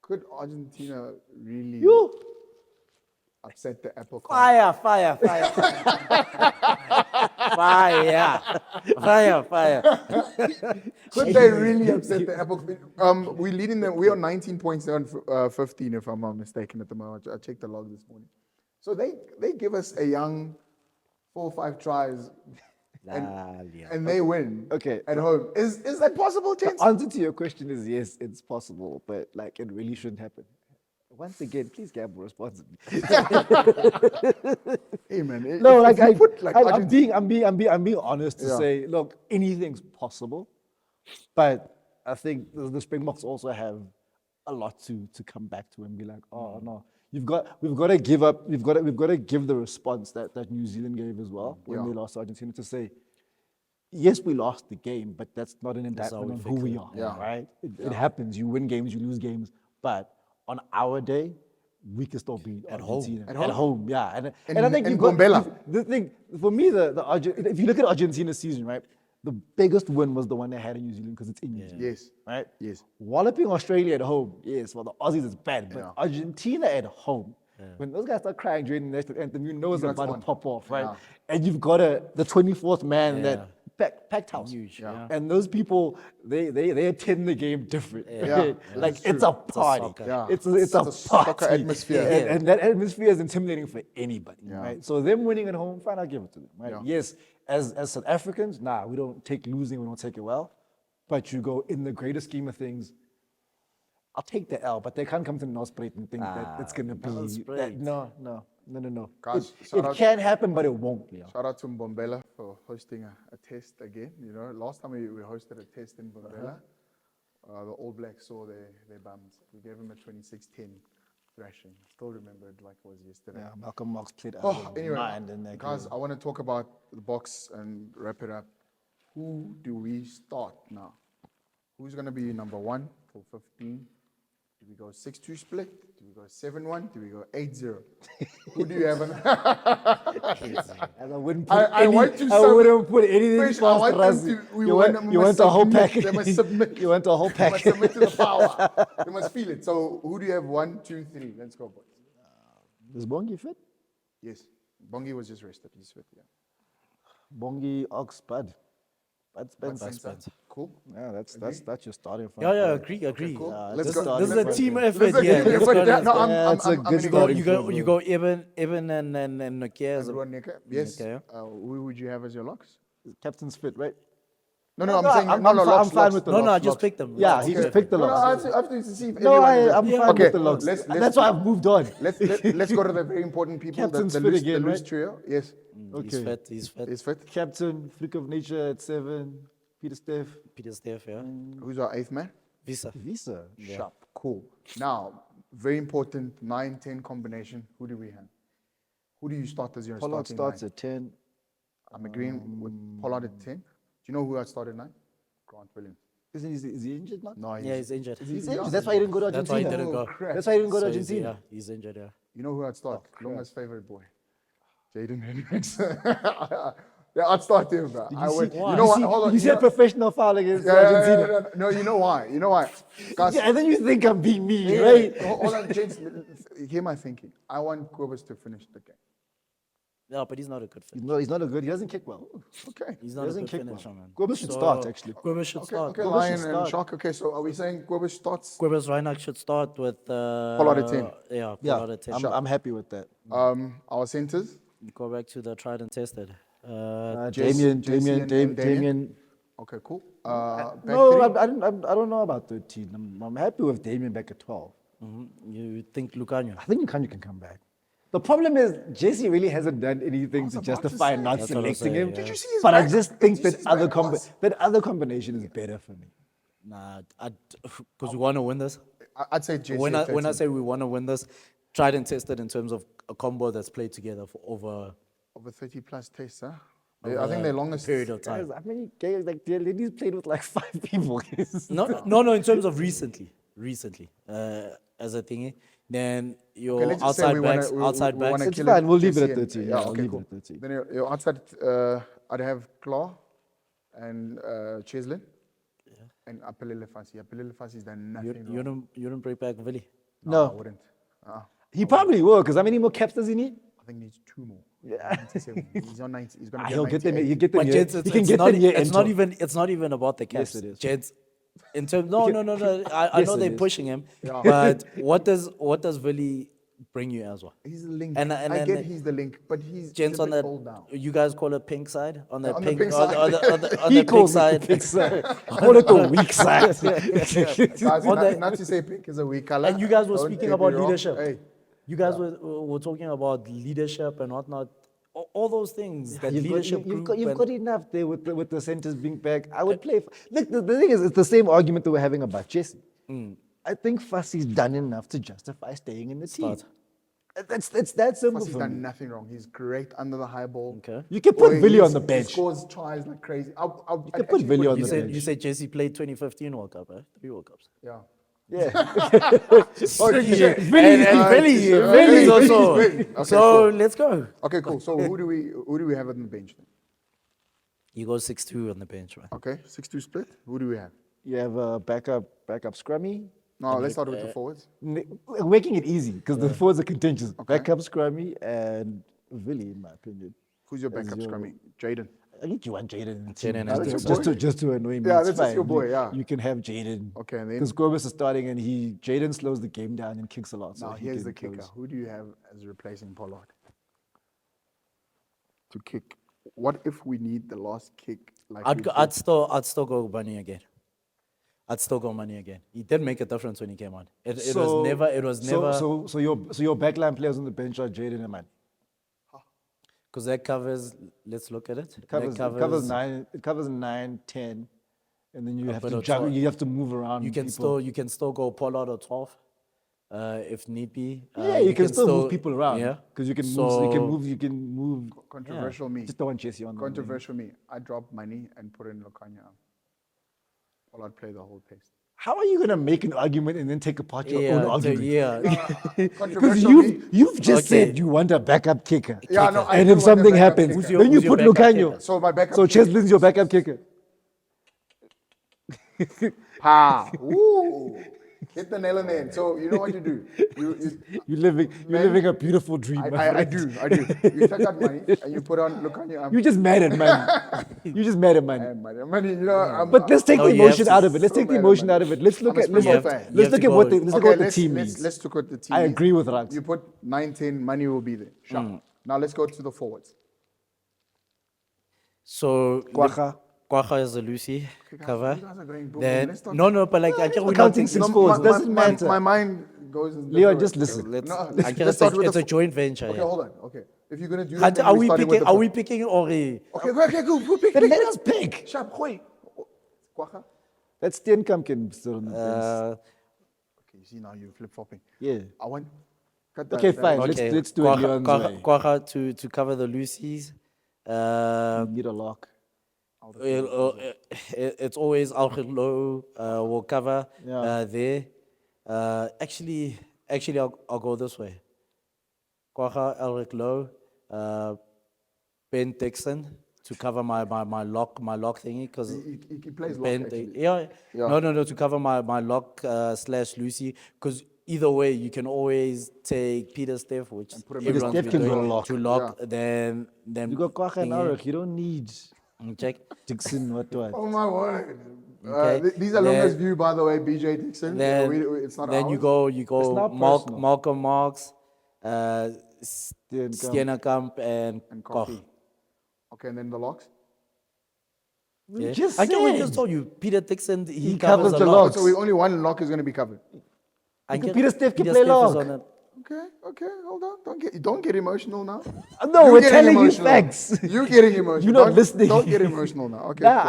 Could Argentina really You upset the apple cart? fire, fire, fire, fire, fire, fire. Could they really upset the apple? We're leading them. We are 19 points on 15, if I'm not mistaken, at the moment. I checked the log this morning. So they give us a young 4 or 5 tries, and they win. Okay. At home. Is that possible, The gents? answer to your question is yes, it's possible, but like it really shouldn't happen. Once again, please gamble responsibly. Hey man, No, if you put like I'm Argentina, being honest to Yeah. say, look, anything's possible, but I think the Springboks also have a lot to come back to and be like, oh no, we've got to give up, we've got to give the response that New Zealand gave as well when they lost to Argentina, to say, yes, we lost the game, but that's not an indictment on who we are, right? It happens. You win games, you lose games, but on our day, we can still beat Argentina. At home, yeah. And I think in you've got Mbombela. the thing for me. If you look at Argentina's season, right, the biggest win was the one they had in New Zealand because it's in New Zealand. Yes. Right? Yes. Walloping Australia at home, yes, well, the Aussies is bad, but Argentina at home, when those guys start crying during the national anthem, you know it's about to pop off, right? And you've got the 24th man that packed house. Huge, And those people, they attend the game different. Right? Like it's a party. It's a party. soccer atmosphere. And that atmosphere is intimidating for anybody, right? So them winning at home, fine, I'll give it to them, right? Yes, as South Africans, we don't take losing, we don't take it well. But you go, in the greater scheme of things, I'll take the L, but they can't come to Nelspruit and think that it's going to be that. No. Guys, It can happen, but it won't. Yeah. Shout out to Mbombela for hosting a test again. You know, last time we hosted a test in Mbombela, the All Blacks saw their bums. We gave them a 26-10 thrashing. Still remember it like it was yesterday. Yeah, Malcolm Marx played Anyway, mind in that guys, game. I want to talk about the box and wrap it up. Who do we start now? Who's going to be number 1 for 15? Do we go 6-2 split? Do we go 7-1? Do we go 8-0? Who do you have? And I wouldn't I want to I wouldn't put anything Fresh, past I want them Rassi. to- we You want want, them- you we want must a whole submit. package. They must submit. You want a whole They must package. submit to the power. They must feel it. So who do you have? 1, 2, 3. Let's go, boys. Is Bongi fit? Yes. Bongi was just rested. He's fit, yeah. Bongi, Ox, Bud. Bud Spencer. Cool. Yeah, that's your starting front. Yeah, agree. Cool. Yeah, Let's just go. This is starting a front team three. effort Let's here. go. Let's go, Yeah, let's no, go. I'm it's a good gonna starting You front. go Eben and Nokia. Everyone, Nika? Yes. Okay. Who would you have as your locks? Captain's fit, right? No, I'm saying I'm locks, fine locks. with the No, locks. I just picked them. Yeah, he just picked the No, locks. I have to see if No, everyone is I'm there. fine Okay, with the locks. let's- That's why I've moved on. Let's go to the very important people. Captain's the fit loose, again, the loose right? trio. Yes, He's fit. He's fit. is fit. Captain, freak of nature at 7. Peter Steph. Peter Steph, yeah. Who's our 8th man? Visa. Visa. Sharp. Cool. Now, very important 9-10 combination. Who do we have? Who do you start as your Pollard starting starts nine? at 10. I'm agreeing with Pollard at 10. Do you know who I started 9? Grant Williams. Is he injured now? No, Yeah, he's injured. He's injured. That's why he didn't go to That's why he Argentina. didn't go. crap. That's why he didn't go to So he's- Argentina. Yeah, he's injured, yeah. You know who I'd start? Longa's favorite boy. Jaden Hendricks. Yeah, I'd start him, bro. I would. You know what? Hold on. You see a professional foul against Yeah, Argentina. no, you know why? You know why? Guys, Yeah, and then you think I'm being me, right? Hold on, James. Hear my thinking. I want Kobus to finish the game. No, but he's not a good fit. He's not a good. He doesn't kick well. Okay. He's He not a doesn't good kick finisher, well. man. Gobus should So, start, actually. Gobus should start. Okay, Kobus Lion should and start. Shark. Okay, so are we saying Kobus starts? Gobus Reinach should start with Pollard at 10. Yeah, Yeah, Pollard at 10. I'm happy with that. Our centers? Go back to the tried and tested. Jesse Damien. and Damien. Okay, cool. Back No, three? I don't know about 13. I'm happy with Damien back at 12. You think Lucanio? I think Lucanio can come back. The problem is Jesse really hasn't done anything to about to justify say. not That's what I'm selecting saying, him. yeah. Did you see his But I back- just did think you see that his other back pass? combination is better for me. Nah, because we want to win this. I'd say Jesse. When at I 13. say we want to win this, tried and tested in terms of a combo that's played together for over Over 30 plus tests, huh? I think their longest. period of time. Guys, how many games, like, the ladies played with like 5 people. No, in terms of recently, as a thingy. Then your Okay, let's just say outside we wanna- backs, we- outside we wanna backs. It's kill fine, it, we'll leave it Jesse at and- 13. Yeah, Yeah, okay, leave cool. it at 13. Then your outside, I'd have Claw and Cheslin and Apelele Fassi. Apelele Fassi's done nothing wrong. You don't break back Willie. I No, wouldn't. he probably will, because how many more caps does he need? I think he needs 2 more. 97. He's on 90. He's going to get He'll get them. 98. He'll get them. But Here. gents, He can get them here. it's not even about the caps. it is. Gents, in terms, no. I Yes, know it they're is. pushing him, but what does Willie bring you as well? He's the link. And I get he's the link, but he's Gents a on bit that, old now. you guys call it pink side on the on the pink, pink on, side. on He the pink calls it side. the pink side. Call it the weak side. Guys, On not, the- not to say pink is a weak color. And you guys were Don't speaking get me about wrong. leadership. Hey, You guys were talking about leadership and whatnot. All those things that leadership You've group got enough there with the centers being back. I would play. Look, the thing is, it's the same argument that we're having about Jesse. I think Fassi's done enough to justify staying in the team. Start. That's that simple He's for done me. nothing wrong. He's great under the high ball. Okay. You can put Boy, Villy on he's- the bench. He scores tries like crazy. You can put Villy on the bench. You said Jesse played 2015 World Cup, eh? 3 World Cups. Yeah. Yeah. And Billy's Billy's also. Billy. Okay, So cool. let's go. Okay, cool. So who do we have on the bench then? You go 6-2 on the bench, right? Okay, 6-2 split. Who do we have? You have a backup scrummy. No, let's start with the forwards. We're making it easy because the forwards are contentious. Backup scrummy and Villy, in my opinion. Who's your backup your- scrummy? Jaden. I think you want Jaden in the Jaden team. as your just, boy. just to annoy me. Yeah, it's that's just fine. your boy, yeah. You can have Jaden. Okay, and then Because Corbus is starting and Jaden slows the game down and kicks a lot. So now he here's can the kicker. close. Who do you have as replacing Pollard? To kick. What if we need the last kick? Like we did? I'd still go Bunny again. I'd still go Money again. He did make a difference when he came on. It was never So your backline players on the bench are Jaden and Man. because that covers. Let's look at it. It covers 9. It covers 9, 10, and then you have bit to of juggle. 12. You have to move around. You can people. still go Pollard or 12, if need be. Yeah, you can still move people around. Yeah, because you can So- move. You can move. Controversial me. Just don't want Jesse on. the wing. Controversial me. I drop money and put in Lukanya. Pollard play the whole pace. How are you gonna make an argument and then take apart your own argument? Because Controversial me. you've just Okay. said you want a backup kicker. Yeah, no, I And do if want a something backup happens, kicker. then you Who's your put backup Lucanio. kicker? So my backup. So kicker- Cheslin's your backup kicker. Pa. Ooh. Hit the nail on the head. So you know what you do. You're living a beautiful dream. my I friend. do. You take out money and you put on Lukanya. You just mad at man. You just mad at man. Money, you know. But let's take No, the you have emotion to- out of it. Let's so take the mad at emotion man. out of it. Let's look I'm a at let's Springbok look, fan. You let's have look to at what go- the let's look at what the team means. Let's look at the team. I means. agree with Rags. You put 19, money will be there. Sharp. Now let's go to the forwards. So Kwacha is a Lucy cover. you guys are going boom, Then let's talk- no, but like I can't. We're not Counting thinking. six forwards doesn't matter. My mind goes. In Leon, different just ways. listen. Let's. No, I let's can't. start with It's the a joint venture. Okay, Yeah. hold on. Okay, if you're gonna do that, then Are we're we starting with picking? the Are we picking or? Okay, cool. We'll pick. Then let us pick. Sharp, gooi. Kwacha. That Steenkamp can still on the bench. Okay, you see now you're flip flopping. Yeah. I want. Cut Okay, that. fine. Okay. Let's do it Leon's way. Kwacha to cover the Lucy's. Need a lock. It's always Alfred Low will cover Yeah. there. Actually, I'll go this way. Kwacha, Elric Low, Ben Dixon to cover my lock thingy because He plays lock, Ben, actually. yeah. Yeah. No, to cover my lock / Lucy because either way you can always take Peter Steph, which put him in everyone's Steph been can go doing, lock. to lock. Then You got Kwacha and thingy. Arik. You don't need Check. Dixon. What? Oh my word. Okay. These are Lunga's view, by the way. BJ Dixon. Then, it's not then ours. you go not personal. Malcolm Marks, Steenkamp. Steenkamp and and Koch. Kochi. Okay, and then the locks. Yeah. just I think we said. just told you Peter Dixon. He covers covers the a lot. locks. So only one lock is going to be covered. Peter Steph can play lock. Okay, hold on. Don't get emotional now. No, You're we're getting telling you emotional. facts. You're getting emotional. You're not Don't- listening. Don't get emotional now. Okay. Nah,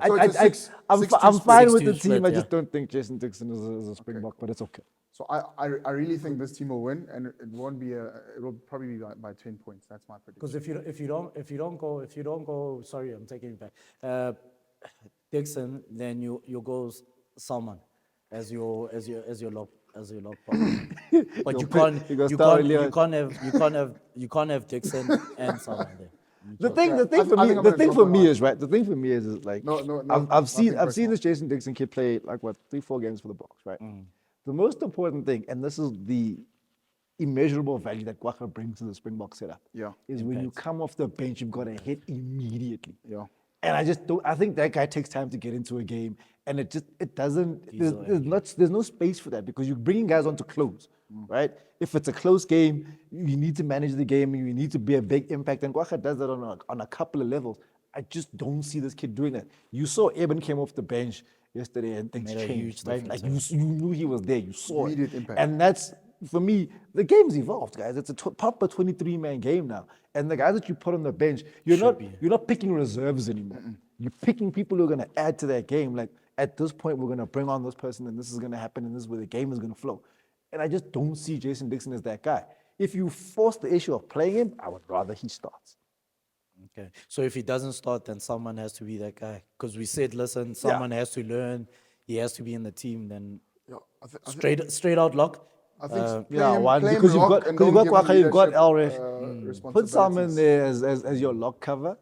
cool. So it's a I'm 6-2 fine split. with the 6-2 team. split, I just yeah. don't think Jason Dixon is a Springbok, but it's okay. So I really think this team will win, and it won't be it will probably be by 10 points. That's my prediction. Because if you don't go, sorry, I'm taking it back. Dixon, then you go Salman as your lock partner. But you can't have Dixon and Salman there. The thing I think for I'm me, gonna the thing drop for a me line. is right. The thing for me is like No, I've seen nothing this personal. Jason Dixon kid play like what 3-4 games for the Box, right? The most important thing, and this is the immeasurable value that Kwagga brings to the Springbok setup, Yeah. is when you come off the bench, you've got to hit immediately. Yeah. And I just don't. I think that guy takes time to get into a game, and it doesn't. There's no space for that because you're bringing guys on to close, right? If it's a close game, you need to manage the game. You need to be a big impact, and Kwagga does that on a couple of levels. I just don't see this kid doing that. You saw Eben came off the bench yesterday, and things Made a huge changed, right? difference, Like you knew he was there. You saw Immediate it, impact. and that's. For me, the game's evolved, guys. It's a proper 23-man game now, and the guys that you put on the bench, you're not picking reserves anymore. You're picking people who are going to add to that game. Like at this point, we're going to bring on this person, and this is going to happen, and this is where the game is going to flow. And I just don't see Jason Dixon as that guy. If you force the issue of playing him, I would rather he starts. Okay. So if he doesn't start, then someone has to be that guy. Because we said, listen, someone has to learn. He has to be in the team. Then Yeah. I think straight out lock. I think play Yeah, him, one play him because you've lock got and because you've don't got give him Kwagga, you've got leadership, Elrich. Put Salmon responsibilities. there as your lock cover,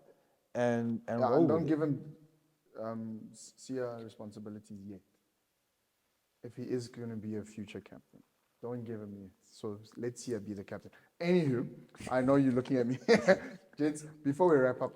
and Yeah, roll and with don't it. give him Sia responsibilities yet. If he is going to be a future captain, don't give him yet. So let's Sia be the captain. Anywho, I know you're looking at me, gents. Before we wrap up.